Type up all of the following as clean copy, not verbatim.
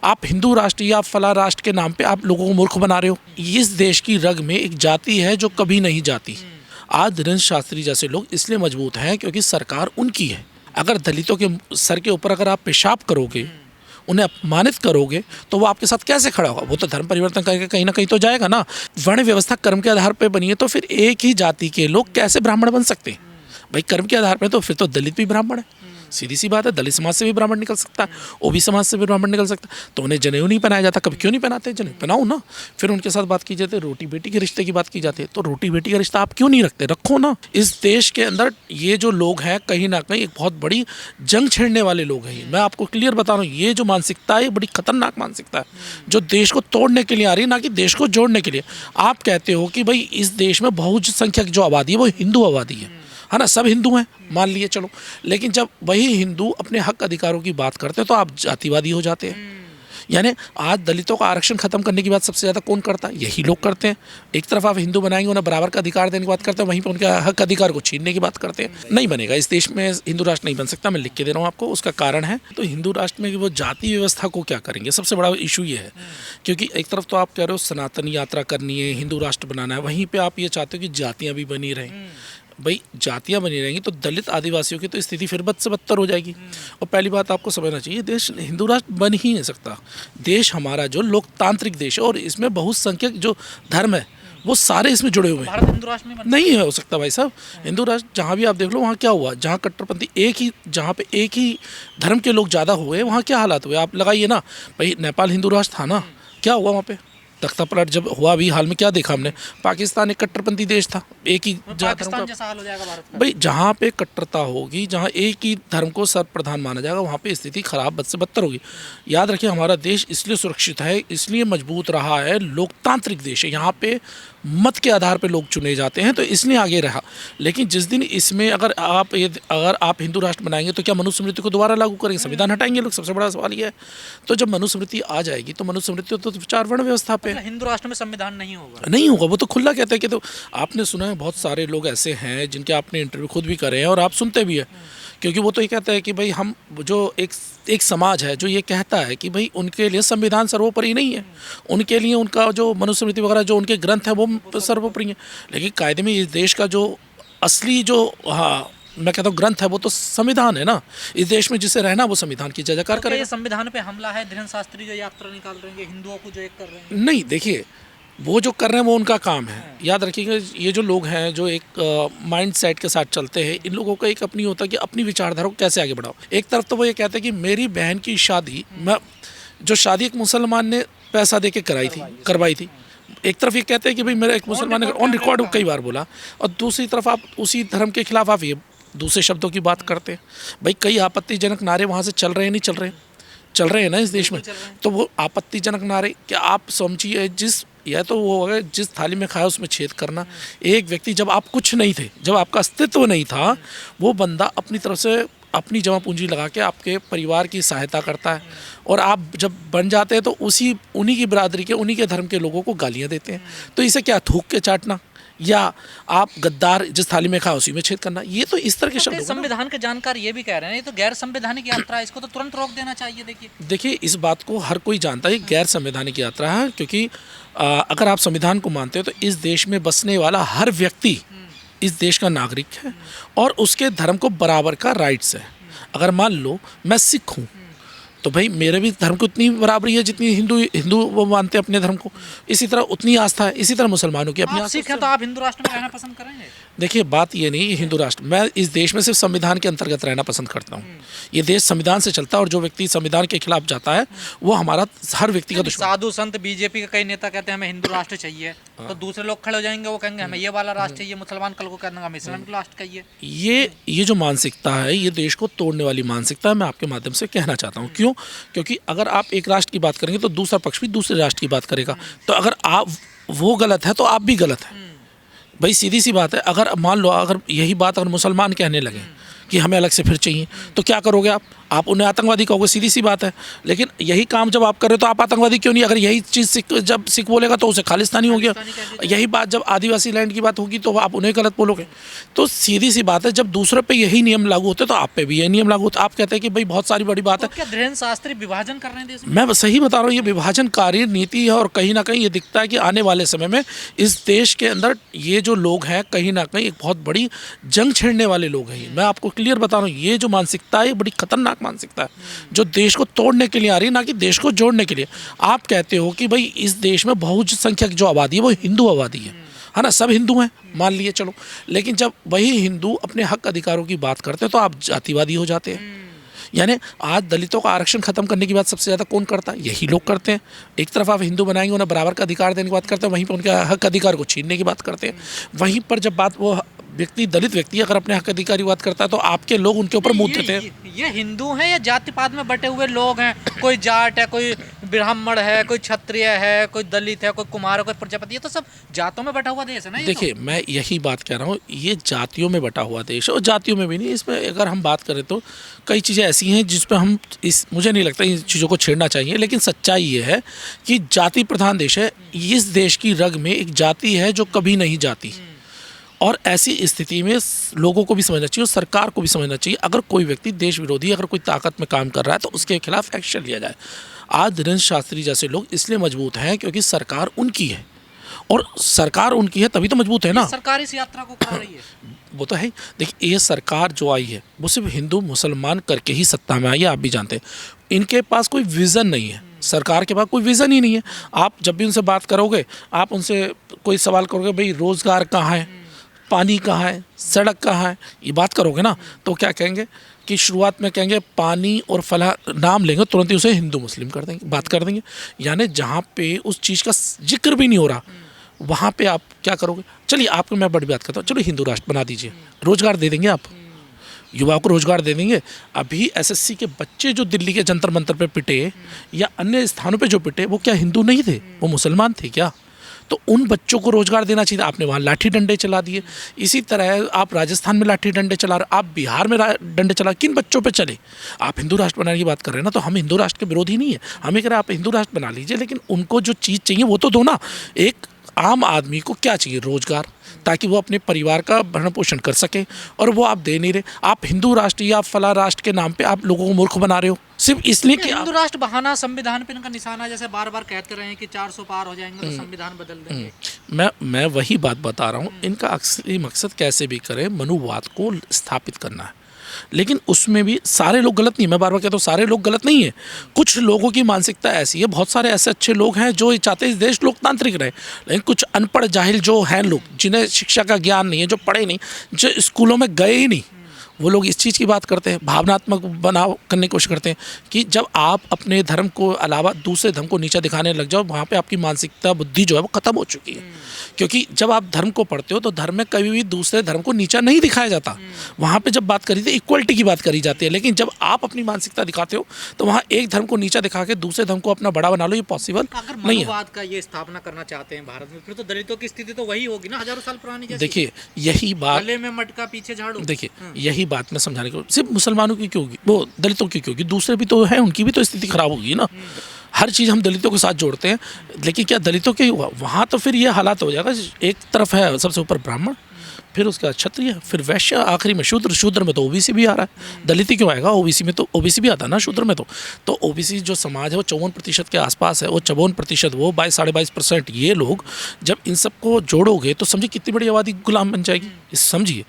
आप हिंदू राष्ट्र या फला राष्ट्र के नाम पे आप लोगों को मूर्ख बना रहे हो। इस देश की रग में एक जाति है जो कभी नहीं जाती। आज धीरेन्द्र शास्त्री जैसे लोग इसलिए मजबूत हैं क्योंकि सरकार उनकी है। अगर दलितों के सर के ऊपर अगर आप पेशाब करोगे, उन्हें अपमानित करोगे, तो वो आपके साथ कैसे खड़ा होगा? वो तो धर्म परिवर्तन करके कहीं ना कहीं तो जाएगा ना। वर्ण व्यवस्था कर्म के आधार पर बनी है, तो फिर एक ही जाति के लोग कैसे ब्राह्मण बन सकते हैं? भाई कर्म के आधार पर तो फिर तो दलित भी ब्राह्मण है, सीधी सी बात है। दलित समाज से भी ब्राह्मण निकल सकता है, ओबी समाज से भी ब्राह्मण निकल सकता है। तो उन्हें जनेऊ नहीं पहनाया जाता, कभी क्यों नहीं पहनाते? जनेऊ पहनाओ ना। फिर उनके साथ बात की जाती है, रोटी बेटी के रिश्ते की बात की जाती है, तो रोटी बेटी का रिश्ता आप क्यों नहीं रखते? रखो ना। इस देश के अंदर ये जो लोग हैं कहीं ना कहीं एक बहुत बड़ी जंग छेड़ने वाले लोग हैं। मैं आपको क्लियर बता रहा हूँ, ये जो मानसिकता है बड़ी खतरनाक मानसिकता है, जो देश को तोड़ने के लिए आ रही है, ना कि देश को जोड़ने के लिए। आप कहते हो कि भाई इस देश में बहुसंख्यक जो आबादी है वो हिंदू आबादी है ना, सब हिंदू हैं, मान लिए चलो। लेकिन जब वही हिंदू अपने हक अधिकारों की बात करते हैं तो आप जातिवादी हो जाते हैं। यानी आज दलितों का आरक्षण खत्म करने की बात सबसे ज़्यादा कौन करता है? यही लोग करते हैं। एक तरफ आप हिंदू बनाएंगे, उन्हें बराबर का अधिकार देने की बात करते हैं, वहीं पर उनके हक अधिकार को छीनने की बात करते हैं। नहीं बनेगा, इस देश में हिंदू राष्ट्र नहीं बन सकता। मैं लिख के दे रहा हूँ आपको, उसका कारण है। तो हिंदू राष्ट्र में वो जाति व्यवस्था को क्या करेंगे? सबसे बड़ा इशू ये है, क्योंकि एक तरफ तो आप कह रहे हो सनातन यात्रा करनी है, हिंदू राष्ट्र बनाना है, वहीं पर आप ये चाहते हो कि जातियाँ भी बनी रहें। भाई जातियाँ बनी रहेंगी तो दलित आदिवासियों की तो स्थिति फिर बद से बदतर हो जाएगी। और पहली बात आपको समझना चाहिए, देश हिंदू राष्ट्र बन ही नहीं सकता। देश हमारा जो लोकतांत्रिक देश है और इसमें बहुसंख्यक जो धर्म है वो सारे इसमें जुड़े हुए हैं। हिंदू राष्ट्र में नहीं हो सकता भाई साहब। हिंदू राष्ट्र जहाँ भी आप देख लो, वहाँ क्या हुआ? जहाँ कट्टरपंथी जहाँ पे एक ही धर्म के लोग ज़्यादा हुए, वहाँ क्या हालात हुए? आप लगाइए ना। भाई नेपाल हिंदू राष्ट्र था ना, क्या हुआ वहाँ पे? तख्ता पलट जब हुआ अभी हाल में, क्या देखा हमने? पाकिस्तान एक कट्टरपंथी देश था, एक ही पाकिस्तान जैसा हाल हो जाएगा भारत का। भाई जहाँ पे कट्टरता होगी, जहाँ एक ही धर्म को सर्वप्रधान माना जाएगा, वहाँ पे स्थिति खराब बद से बदतर होगी। याद रखिए, हमारा देश इसलिए सुरक्षित है, इसलिए मजबूत रहा है, लोकतांत्रिक देश है। यहाँ पे मत के आधार पे लोग चुने जाते हैं, तो इसलिए आगे रहा। लेकिन जिस दिन इसमें अगर आप हिंदू राष्ट्र बनाएंगे तो क्या मनुस्मृति को दोबारा लागू करेंगे? संविधान हटाएंगे लोग? सबसे बड़ा सवाल ये है। तो जब मनुस्मृति आ जाएगी तो मनुस्मृति तो विचार वर्ण व्यवस्था पे हिंदू राष्ट्र में संविधान नहीं होगा। नहीं होगा, वो तो खुला कहते हैं कि। तो आपने सुना है बहुत सारे लोग ऐसे हैं जिनके आपने इंटरव्यू खुद भी करे हैं और आप सुनते भी हैं, क्योंकि वो तो ये कहता है कि भाई हम जो एक समाज है जो ये कहता है कि भाई उनके लिए संविधान सर्वोपरि नहीं है, उनके लिए उनका जो मनुस्मृति वगैरह जो उनके ग्रंथ है वो सर्वोपरि है। लेकिन कायदे में इस देश का जो असली जो मैं कहता हूँ ग्रंथ है वो तो संविधान है ना। इस देश में जिसे रहना वो संविधान की जय जयकार करेगा। संविधान पे हमला है धीरेन्द्र शास्त्री जो यात्रा निकाल रहे हैं, हिंदुओं को जो एक कर रहे हैं? नहीं, देखिए वो जो कर रहे हैं वो उनका काम है। याद रखिएगा, ये जो लोग हैं जो एक माइंड सेट के साथ चलते हैं, इन लोगों का एक अपनी होता है कि अपनी विचारधारा को कैसे आगे बढ़ाओ। एक तरफ तो वो ये कहते हैं कि मेरी बहन की शादी, जो शादी एक मुसलमान ने पैसा दे के करवाई थी। एक तरफ ये कहते हैं कि भाई मेरा एक मुसलमान ने ऑन रिकॉर्ड कई बार बोला, और दूसरी तरफ आप उसी धर्म के खिलाफ आप ये दूसरे शब्दों की बात करते हैं। भाई कई आपत्तिजनक नारे वहाँ से चल रहे हैं, नहीं चल रहे हैं ना इस देश में। तो वो आपत्तिजनक नारे क्या आप समझिए, यह तो वो होगा जिस थाली में खाया उसमें छेद करना। एक व्यक्ति जब आप कुछ नहीं थे, जब आपका अस्तित्व नहीं था, वो बंदा अपनी तरफ से अपनी जमा पूंजी लगा के आपके परिवार की सहायता करता है, और आप जब बन जाते हैं तो उन्हीं की बिरादरी के, उन्हीं के धर्म के लोगों को गालियाँ देते हैं। तो इसे क्या थूक के चाटना, या आप गद्दार जिस थाली में खा उसी में छेद करना, ये तो इस तरह के शब्द। संविधान के जानकार ये भी कह रहे हैं ये तो गैर संवैधानिक यात्रा है, इसको तो तुरंत रोक देना चाहिए। देखिए इस बात को हर कोई जानता है, गैर संवैधानिक यात्रा है, क्योंकि अगर आप संविधान को मानते हो तो इस देश में बसने वाला हर व्यक्ति इस देश का नागरिक है और उसके धर्म को बराबर का राइट्स है। अगर मान लो मैं सिख हूँ तो भाई मेरे भी धर्म को उतनी बराबरी है जितनी हिंदू वो मानते हैं अपने धर्म को, इसी तरह उतनी आस्था है। इसी तरह मुसलमानों की अपनी आस्था। सिख हैं तो आप हिंदू राष्ट्र में रहना पसंद करेंगे? देखिए बात ये नहीं, हिंदू राष्ट्र, मैं इस देश में सिर्फ संविधान के अंतर्गत रहना पसंद करता हूँ। ये देश संविधान से चलता है और जो व्यक्ति संविधान के खिलाफ जाता है वो हमारा हर व्यक्ति का दुश्मन। साधु संत बीजेपी के कई नेता कहते हैं हमें हिंदू राष्ट्र चाहिए, तो दूसरे लोग खड़े हो जाएंगे, वो कहेंगे हमें ये वाला राष्ट्र चाहिए। मुसलमान कल को कहना हमें इस्लामिक राष्ट्र चाहिए। ये जो मानसिकता है ये देश को तोड़ने वाली मानसिकता है। मैं आपके माध्यम से कहना चाहता हूँ क्यों, क्योंकि अगर आप एक राष्ट्र की बात करेंगे तो दूसरा पक्ष भी दूसरे राष्ट्र की बात करेगा। तो अगर आप वो गलत है तो आप भी गलत है। भाई सीधी सी बात है। अगर मान लो अगर यही बात अगर मुसलमान कहने लगे कि हमें अलग से फिर चाहिए, तो क्या करोगे आप उन्हें आतंकवादी कहोगे, सीधी सी बात है। लेकिन यही काम जब आप कर रहे हो तो आप आतंकवादी क्यों नहीं? अगर यही चीज़ जब सिख बोलेगा तो उसे खालिस्तानी हो गया। यही बात जब आदिवासी लैंड की बात होगी तो आप उन्हें गलत बोलोगे। तो सीधी सी बात है, जब दूसरे पे यही नियम लागू होते तो आप पे भी यही नियम लागू होता। आप कहते हैं कि भाई बहुत सारी बड़ी बात है। क्या धीरेन्द्र शास्त्री विभाजन कर रहे हैं देश में? मैं सही बता रहा हूँ, ये विभाजनकारी नीति है और कहीं ना कहीं ये दिखता है कि आने वाले समय में इस देश के अंदर ये जो लोग हैं कहीं ना कहीं एक बहुत बड़ी जंग छेड़ने वाले लोग हैं। मैं आपको क्लियर बता रहा हूँ, ये जो मानसिकता है ये बड़ी खतरनाक मानसिकता है जो देश को तोड़ने के लिए आ रही है, ना कि देश को जोड़ने के लिए। आप कहते हो कि भाई इस देश में बहुसंख्यक जो आबादी है वो हिंदू आबादी है ना, सब हिंदू हैं मान लिए चलो, लेकिन जब वही हिंदू अपने हक अधिकारों की बात करते हैं तो आप जातिवादी हो जाते हैं। यानी आज दलितों का आरक्षण खत्म करने की बात सबसे ज़्यादा कौन करता है? यही लोग करते हैं। एक तरफ आप हिंदू बनाएंगे, उन्हें बराबर का अधिकार देने की बात करते हैं, वहीं पर उनके हक अधिकार को छीनने की बात करते हैं। वहीं पर जब बात वो व्यक्ति दलित व्यक्ति अगर अपने हक अधिकार की बात करता है तो आपके लोग उनके ऊपर मुँह देते हैं। ये हिंदू हैं या जातिपात में बटे हुए लोग हैं? कोई जाट है, कोई ब्राह्मण है, कोई क्षत्रिय है, कोई दलित है, कोई कुमार है, कोई प्रजापति, ये तो सब जातों में बटा हुआ देश है ना। देखिए मैं यही बात कह रहा हूँ, ये जातियों में बटा हुआ देश है और जातियों में भी नहीं। इसमें अगर हम बात करें तो कई चीज़ें ऐसी हैं जिस पर हम मुझे नहीं लगता इन चीज़ों को छेड़ना चाहिए, लेकिन सच्चाई ये है कि जाति प्रधान देश है। इस देश की रग में एक जाति है जो कभी नहीं जाती, और ऐसी स्थिति में लोगों को भी समझना चाहिए और सरकार को भी समझना चाहिए, अगर कोई व्यक्ति देश विरोधी अगर कोई ताकत में काम कर रहा है तो उसके खिलाफ एक्शन लिया जाए। आज धीरेन्द्र शास्त्री जैसे लोग इसलिए मजबूत हैं क्योंकि सरकार उनकी है, और सरकार उनकी है तभी तो मजबूत है ना। सरकार इस यात्रा को करा रही है, वो तो है। देखिए ये सरकार जो आई है वो सिर्फ हिंदू मुसलमान करके ही सत्ता में आई है, आप भी जानते हैं। इनके पास कोई विज़न नहीं है, सरकार के पास कोई विज़न ही नहीं है। आप जब भी उनसे बात करोगे, आप उनसे कोई सवाल करोगे भाई रोज़गार कहाँ है, पानी कहाँ है, सड़क कहाँ है, ये बात करोगे ना तो क्या कहेंगे कि शुरुआत में कहेंगे पानी और फला नाम लेंगे, तुरंत ही उसे हिंदू मुस्लिम कर देंगे, बात कर देंगे। यानी जहाँ पे उस चीज़ का जिक्र भी नहीं हो रहा वहाँ पे आप क्या करोगे? चलिए आपको मैं बड़ी बात करता हूँ, चलो हिंदू राष्ट्र बना दीजिए, रोजगार दे देंगे, आप युवाओं को रोजगार दे देंगे। अभी एसएससी के बच्चे जो दिल्ली के जंतर मंतर पे पिटे या अन्य स्थानों पे जो पिटे वो क्या हिंदू नहीं थे, वो मुसलमान थे क्या? तो उन बच्चों को रोजगार देना चाहिए। आपने वहाँ लाठी डंडे चला दिए। इसी तरह आप राजस्थान में लाठी डंडे चला रहे, आप बिहार में डंडे चला, किन बच्चों पे चले? आप हिंदू राष्ट्र बनाने की बात कर रहे हैं ना, तो हम हिंदू राष्ट्र के विरोधी नहीं है। हमें कह रहे हैं आप हिंदू राष्ट्र बना लीजिए, लेकिन उनको जो चीज़ चाहिए वो तो दो ना। एक आम आदमी को क्या चाहिए? रोजगार, ताकि वो अपने परिवार का भरण पोषण कर सके, और वो आप दे नहीं रहे। आप हिंदू राष्ट्र या फला राष्ट्र के नाम पे आप लोगों को मूर्ख बना रहे हो सिर्फ इसलिए कि हिंदू राष्ट्र बहाना संविधान पे इनका निशाना, जैसे बार बार कहते रहे कि 400 पार हो जाएंगे तो संविधान बदल देंगे। मैं वही बात बता रहा हूँ, इनका असली मकसद कैसे भी करे मनुवाद को स्थापित करना है, लेकिन उसमें भी सारे लोग गलत नहीं। मैं बार बार कहता हूँ सारे लोग गलत नहीं है, कुछ लोगों की मानसिकता ऐसी है। बहुत सारे ऐसे अच्छे लोग हैं जो चाहते हैं इस देश लोकतांत्रिक रहे, लेकिन कुछ अनपढ़ जाहिल जो हैं लोग, जिन्हें शिक्षा का ज्ञान नहीं है, जो पढ़े नहीं, जो स्कूलों में गए ही नहीं, वो लोग इस चीज़ की बात करते हैं, भावनात्मक बनाव करने की कोशिश करते हैं कि जब आप अपने धर्म को अलावा दूसरे धर्म को नीचा दिखाने लग जाओ, वहाँ पे आपकी मानसिकता बुद्धि जो है वो ख़त्म हो चुकी है। क्योंकि जब आप धर्म को पढ़ते हो तो धर्म में कभी भी दूसरे धर्म को नीचा नहीं दिखाया जाता। वहाँ पे जब बात करी तो इक्वलिटी की बात करी जाती है, लेकिन जब आप अपनी मानसिकता दिखाते हो तो वहाँ एक धर्म को नीचा दिखा के दूसरे धर्म को अपना बड़ा बना लो, ये पॉसिबल नहीं है। मनुवाद का ये स्थापना करना चाहते हैं भारत में, फिर तो दलितों की स्थिति तो वही होगी ना, हजारों साल पुरानी जैसी। देखिए यही बात, गले में मटका पीछे झाड़ू। देखिए यही बात मैं समझाने को, सिर्फ मुसलमानों की क्यों होगी, वो दलितों की क्यों होगी? दूसरे भी तो हैं, उनकी भी तो स्थिति खराब होगी ना। हर चीज़ हम दलितों के साथ जोड़ते हैं, लेकिन क्या दलितों के हुआ वहाँ तो फिर ये हालात हो जाएगा। एक तरफ है सबसे ऊपर ब्राह्मण, फिर उसके बाद क्षत्रिय, फिर वैश्य, आखिरी में शूद्र। शूद्र में तो ओबीसी भी आ रहा है, दलित ही क्यों आएगा? ओबीसी में तो ओबीसी भी आता है ना शूद्र में। तो ओबीसी जो समाज है वो 54% के आसपास है, वो 54%, वो 22-22% ये लोग, जब इन सबको जोड़ोगे तो समझिए कितनी बड़ी आबादी गुलाम बन जाएगी, समझिए।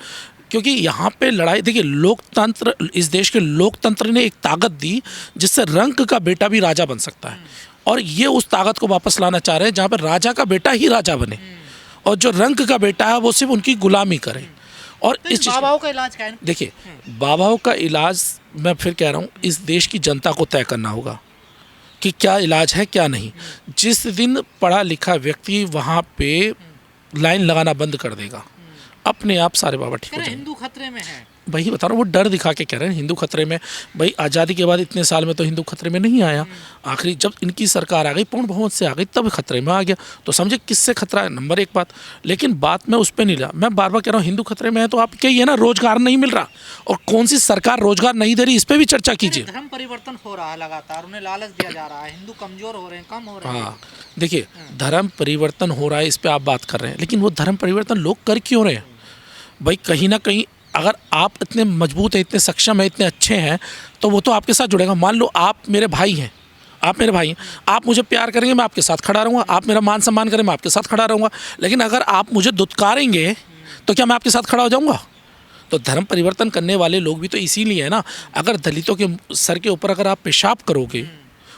क्योंकि यहाँ पे लड़ाई, देखिए लोकतंत्र, इस देश के लोकतंत्र ने एक ताकत दी जिससे रंक का बेटा भी राजा बन सकता है, और ये उस ताकत को वापस लाना चाह रहे हैं जहाँ पर राजा का बेटा ही राजा बने और जो रंक का बेटा है वो सिर्फ उनकी गुलामी करे। और तो इस बाबाओं का इलाज क्या है? देखिए बाबाओं का इलाज मैं फिर कह रहा हूँ, इस देश की जनता को तय करना होगा कि क्या इलाज है क्या नहीं। जिस दिन पढ़ा लिखा व्यक्ति वहाँ पे लाइन लगाना बंद कर देगा, अपने आप सारे बाबा ठीक हो जाएंगे। हिंदू खतरे में है, वही बता रहा हूँ, वो डर दिखा के कह रहे हैं हिंदू खतरे में। भाई आज़ादी के बाद इतने साल में तो हिंदू खतरे में नहीं आया, आखिरी जब इनकी सरकार आ गई, पूर्ण बहुमत से आ गई, तब खतरे में आ गया। तो समझे किससे खतरा है, नंबर एक बात। लेकिन बात मैं उस पर नहीं रहा, मैं बार बार कह रहा हूँ हिंदू खतरे में है तो आप क्या है ना, रोजगार नहीं मिल रहा, और कौन सी सरकार रोजगार नहीं दे रही, इस पर भी चर्चा कीजिए। धर्म परिवर्तन हो रहा है लगातार, उन्हें लालच दिया जा रहा है, हिंदू कमजोर हो रहे हैं, कम हो रहे हैं। हाँ देखिए, धर्म परिवर्तन हो रहा है, इस पर आप बात कर रहे हैं, लेकिन वो धर्म परिवर्तन लोग कर क्यों रहे हैं भाई? कहीं ना कहीं अगर आप इतने मजबूत हैं, इतने सक्षम हैं, इतने अच्छे हैं, तो वो तो आपके साथ जुड़ेगा। मान लो आप मेरे भाई हैं, आप मेरे भाई हैं, आप मुझे प्यार करेंगे, मैं आपके साथ खड़ा रहूँगा, आप मेरा मान सम्मान करें, मैं आपके साथ खड़ा रहूँगा। लेकिन अगर आप मुझे दुत्कारेंगे तो क्या मैं आपके साथ खड़ा हो जाऊँगा? तो धर्म परिवर्तन करने वाले लोग भी तो इसीलिए है ना। अगर दलितों के सर के ऊपर अगर आप पेशाब करोगे,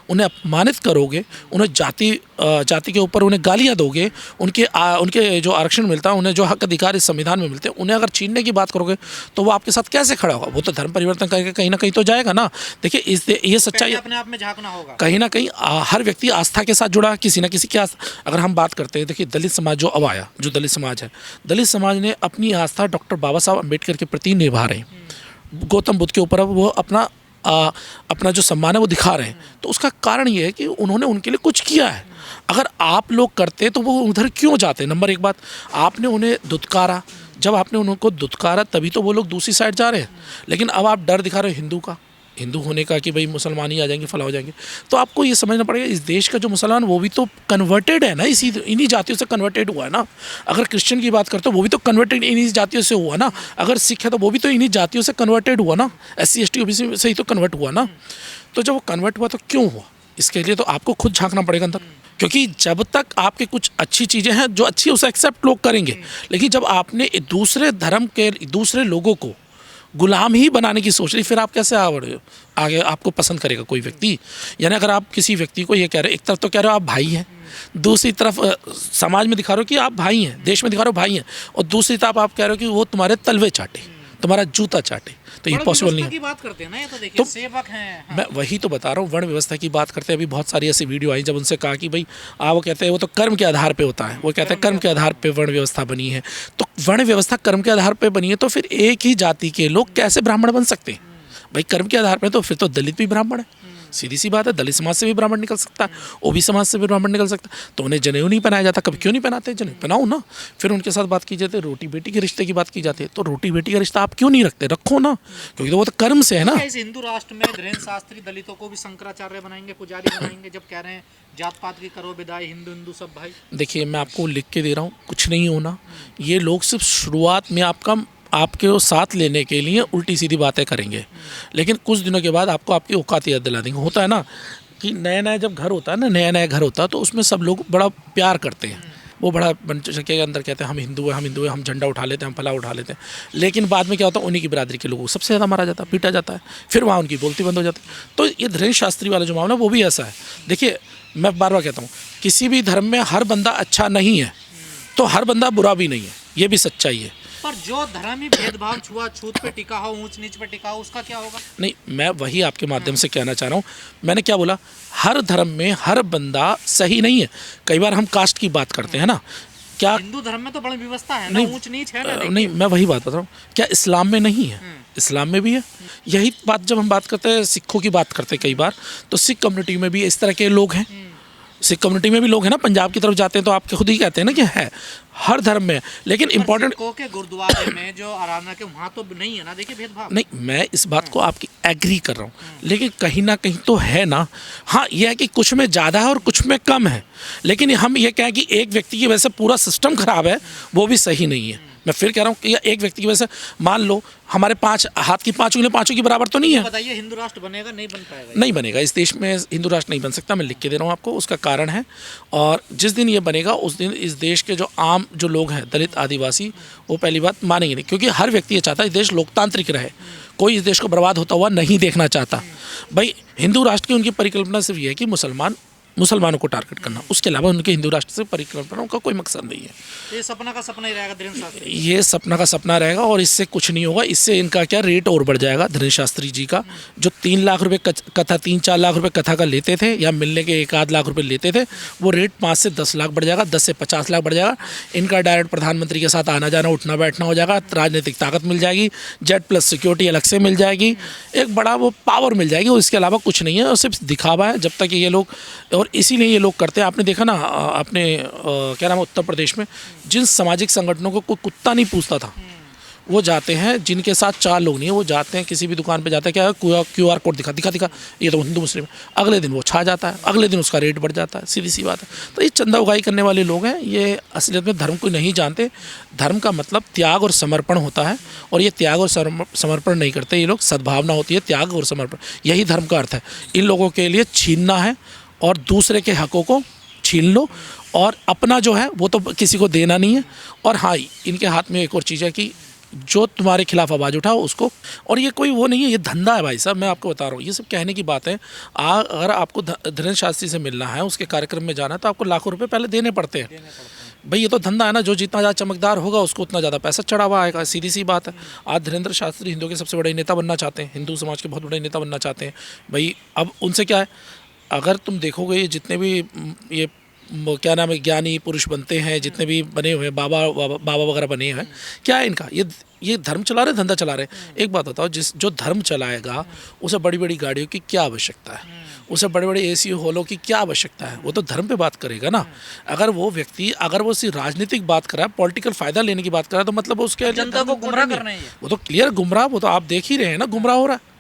उन्हें अपमानित करोगे, उन्हें जाति के ऊपर उन्हें गालियाँ दोगे, उनके जो आरक्षण मिलता है, उन्हें जो हक अधिकार इस संविधान में मिलते हैं, उन्हें अगर छीनने की बात करोगे, तो वो आपके साथ कैसे खड़ा होगा? वो तो धर्म परिवर्तन करके कहीं ना कहीं तो जाएगा ना। देखिए ये सच्चाई अपने आप में झांकना होगा। कहीं ना कहीं हर व्यक्ति आस्था के साथ जुड़ा, किसी ना किसी की आस्था। अगर हम बात करते हैं, देखिए दलित समाज जो अब आया, जो दलित समाज है, दलित समाज ने अपनी आस्था डॉक्टर बाबा साहब अम्बेडकर के प्रति निभा रहे हैं। गौतम बुद्ध के ऊपर अब वो अपना जो सम्मान है वो दिखा रहे हैं। तो उसका कारण ये है कि उन्होंने उनके लिए कुछ किया है। अगर आप लोग करते तो वो उधर क्यों जाते? नंबर एक बात, आपने उन्हें दुत्कारा, जब आपने उनको दुत्कारा तभी तो वो लोग दूसरी साइड जा रहे हैं। लेकिन अब आप डर दिखा रहे हो हिंदू होने का कि भाई मुसलमान ही आ जाएंगे, फला हो जाएंगे। तो आपको ये समझना पड़ेगा, इस देश का जो मुसलमान वो भी तो कन्वर्टेड है ना, इन्हीं जातियों से कन्वर्टेड हुआ है ना। अगर क्रिश्चियन की बात करते हो, वो भी तो कन्वर्टेड इन्हीं जातियों से हुआ ना। अगर सिख है तो वो भी तो इन्हीं जातियों से कन्वर्टेड हुआ ना, SC ST OBC से ही तो कन्वर्ट हुआ ना। तो जब वो कन्वर्ट हुआ तो क्यों हुआ, इसके लिए तो आपको खुद झांकना पड़ेगा अंदर। क्योंकि जब तक आपके कुछ अच्छी चीज़ें हैं जो अच्छी, उसे एक्सेप्ट लोग करेंगे। लेकिन जब आपने दूसरे धर्म के दूसरे लोगों को गुलाम ही बनाने की सोच रही, फिर आप कैसे आगे आपको पसंद करेगा कोई व्यक्ति? यानी अगर आप किसी व्यक्ति को ये कह रहे हो, एक तरफ तो कह रहे हो आप भाई हैं, दूसरी तरफ समाज में दिखा रहे हो कि आप भाई हैं, देश में दिखा रहे हो भाई हैं, और दूसरी तरफ आप कह रहे हो कि वो तुम्हारे तलवे चाटे, तुम्हारा जूता चाटे। तो ये पॉसिबल नहीं है। की बात करते हैं ना, ये तो देखिए सेवक हैं। हाँ। मैं वही तो बता रहा हूँ, वर्ण व्यवस्था की बात करते हैं। अभी बहुत सारी ऐसी वीडियो आई जब उनसे कहा कि भाई वो कहते हैं वो तो कर्म के आधार पे होता है, वो कहते हैं कर्म के आधार पे वर्ण व्यवस्था बनी है। तो वर्ण व्यवस्था कर्म के आधार पे बनी है, तो फिर एक ही जाति के लोग कैसे ब्राह्मण बन सकते हैं भाई? कर्म के आधार पे तो फिर तो दलित भी ब्राह्मण है, सीधी सी बात है। दलित समाज से भी ब्राह्मण निकल सकता है, OBC समाज से भी ब्राह्मण निकल सकता है। तो उन्हें जनेऊ नहीं पहनाया जाता, कभी क्यों नहीं पहनाते? जनेऊ पहनाओ ना। फिर उनके साथ बात की जाती है, रोटी बेटी के रिश्ते की बात की जाती है, तो रोटी बेटी का रिश्ता आप क्यों नहीं रखते? रखो ना, क्योंकि तो वो तो कर्म से है ना। इस हिंदू राष्ट्र में धीरेन्द्र शास्त्री दलितों को भी शंकराचार्य बनाएंगे, पुजारी बनाएंगे, जब कह रहे हैं जात पात की करो विदाई, हिंदू सब भाई। देखिए मैं आपको लिख के दे रहा हूँ, कुछ नहीं होना। ये लोग सिर्फ शुरुआत में आपके साथ लेने के लिए उल्टी सीधी बातें करेंगे, लेकिन कुछ दिनों के बाद आपको आपकी औकात याद दिला देंगे। होता है ना कि नया जब घर होता है ना, नया घर होता है, तो उसमें सब लोग बड़ा प्यार करते हैं। वो बड़ा के अंदर कहते हैं हम हिंदू हैं, हम झंडा उठा लेते हैं, हम फला उठा लेते हैं। लेकिन बाद में क्या होता है, उन्हीं की बिरादरी के लोगों को सबसे ज़्यादा मारा जाता है, पीटा जाता है, फिर वहाँ उनकी बोलती बंद हो जाती है। तो ये धीरेन्द्र शास्त्री वाला जो मामला वो भी ऐसा है। देखिए मैं बार बार कहता हूँ, किसी भी धर्म में हर बंदा अच्छा नहीं है, तो हर बंदा बुरा भी नहीं है, ये भी सच्चाई है। पर जो धर्म ही भेदभाव, छुआछूत पे टिका हो, ऊंच नीच पे टिका हो, उसका क्या होगा? नहीं, मैं वही आपके माध्यम से कहना चाह रहा हूँ। मैंने क्या बोला, हर धर्म में हर बंदा सही नहीं है। कई बार हम कास्ट की बात करते हैं ना, क्या हिंदू धर्म में तो बड़ी व्यवस्था है ना, ऊंच नीच है ना? नहीं, मैं वही बात बता रहा हूँ, क्या इस्लाम में नहीं है? इस्लाम में भी है। यही बात जब हम बात करते हैं, सिखों की बात करते हैं कई बार, तो सिख कम्युनिटी में भी इस तरह के लोग हैं। सिख कम्युनिटी में भी लोग हैं ना, पंजाब की तरफ जाते हैं तो आप खुद ही कहते हैं ना कि है, हर धर्म में। लेकिन इम्पोर्टेंट के गुरुद्वारे में जो आराधना के वहाँ तो नहीं है ना, देखिए भेदभाव। नहीं, मैं इस बात को आपकी एग्री कर रहा हूँ, लेकिन कहीं ना कहीं तो है ना। हाँ, यह है कि कुछ में ज़्यादा है और कुछ में कम है, लेकिन हम ये कहें कि एक व्यक्ति की वजह से पूरा सिस्टम खराब है, वो भी सही नहीं है। मैं फिर कह रहा हूँ कि एक व्यक्ति की वजह से, मान लो हमारे 5 हाथ की 5 उंगलियां पांचों की बराबर तो नहीं है। बताइए हिंदू राष्ट्र बनेगा? नहीं बन पाएगा। नहीं बनेगा, इस देश में हिंदू राष्ट्र नहीं बन सकता। मैं लिख के दे रहा हूँ आपको, उसका कारण है। और जिस दिन ये बनेगा उस दिन इस देश के जो आम जो लोग हैं, दलित आदिवासी, वो पहली बात मानेंगे नहीं, क्योंकि हर व्यक्ति ये चाहता है इस देश लोकतांत्रिक रहे। कोई इस देश को बर्बाद होता हुआ नहीं देखना चाहता। भाई हिंदू राष्ट्र की उनकी परिकल्पना सिर्फ ये है कि मुसलमान मुसलमानों को टारगेट करना, उसके अलावा उनके हिंदू राष्ट्र से परिकल्पना उनका कोई मकसद नहीं है। ये सपना का सपना ही रहेगा धीरेन्द्र शास्त्री। ये सपना का सपना रहेगा और इससे कुछ नहीं होगा। इससे इनका क्या रेट और बढ़ जाएगा। धीरेन्द्र शास्त्री जी का जो 3 लाख रुपए कथा 3-4 लाख रुपए कथा का लेते थे या मिलने के 1-8 लाख रुपए लेते थे, वो रेट 5 से 10 लाख बढ़ जाएगा, 10 से 50 लाख बढ़ जाएगा। इनका डायरेक्ट प्रधानमंत्री के साथ आना जाना उठना बैठना हो जाएगा, राजनीतिक ताकत मिल जाएगी, जेड प्लस सिक्योरिटी अलग से मिल जाएगी, एक बड़ा वो पावर मिल जाएगी और इसके अलावा कुछ नहीं है और सिर्फ दिखावा है। जब तक ये लोग, और इसीलिए ये लोग करते हैं। आपने देखा ना अपने क्या नाम है उत्तर प्रदेश में जिन सामाजिक संगठनों को कोई कुत्ता नहीं पूछता था, वो जाते हैं, जिनके साथ 4 लोग नहीं है, वो जाते हैं किसी भी दुकान पे जाते हैं, क्या QR कोड दिखा ये तो हिंदू मुस्लिम, अगले दिन वो छा जाता है, अगले दिन उसका रेट बढ़ जाता है, सीधी सी बात है। तो ये चंदा उगाई करने वाले लोग हैं, ये असलियत में धर्म को नहीं जानते। धर्म का मतलब त्याग और समर्पण होता है और ये त्याग और समर्पण नहीं करते ये लोग। सद्भावना होती है, त्याग और समर्पण, यही धर्म का अर्थ है। इन लोगों के लिए छीनना है और दूसरे के हकों को छीन लो और अपना जो है वो तो किसी को देना नहीं है। और हाँ, इनके हाथ में एक और चीज़ है कि जो तुम्हारे खिलाफ आवाज़ उठाओ उसको, और ये कोई वो नहीं है, ये धंधा है भाई साहब। मैं आपको बता रहा हूँ, ये सब कहने की बात है। अगर आपको धीरेन्द्र शास्त्री से मिलना है, उसके कार्यक्रम में जाना है, तो आपको लाखों रुपए पहले देने पड़ते हैं भाई। ये तो धंधा है ना, जो जितना ज़्यादा चमकदार होगा उसको उतना ज़्यादा पैसा चढ़ा हुआ आएगा, सीधी सी बात है। आज धीरेन्द्र शास्त्री हिंदुओं के सबसे बड़े नेता बनना चाहते हैं, हिंदू समाज के बहुत बड़े नेता बनना चाहते हैं भाई। अब उनसे क्या है, अगर तुम देखोगे ये जितने भी ये क्या नाम है ज्ञानी पुरुष बनते हैं, जितने भी बने हुए हैं बाबा वगैरह बने हुए हैं, क्या है इनका, ये धर्म चला रहे, धंधा चला रहे। एक बात बताओ, जो धर्म चलाएगा उसे बड़ी बड़ी गाड़ियों की क्या आवश्यकता है, उसे बड़े बड़े AC हॉलों की क्या आवश्यकता है? वो तो धर्म पे बात करेगा ना। अगर वो व्यक्ति अगर वो सिर्फ राजनीतिक बात कर रहा है, पॉलिटिकल फायदा लेने की बात कर रहा है, तो मतलब उसके जनता को गुमराह करना ही है। वो तो क्लियर गुमराह, वो तो आप देख ही रहे हैं ना, गुमराह हो रहा है।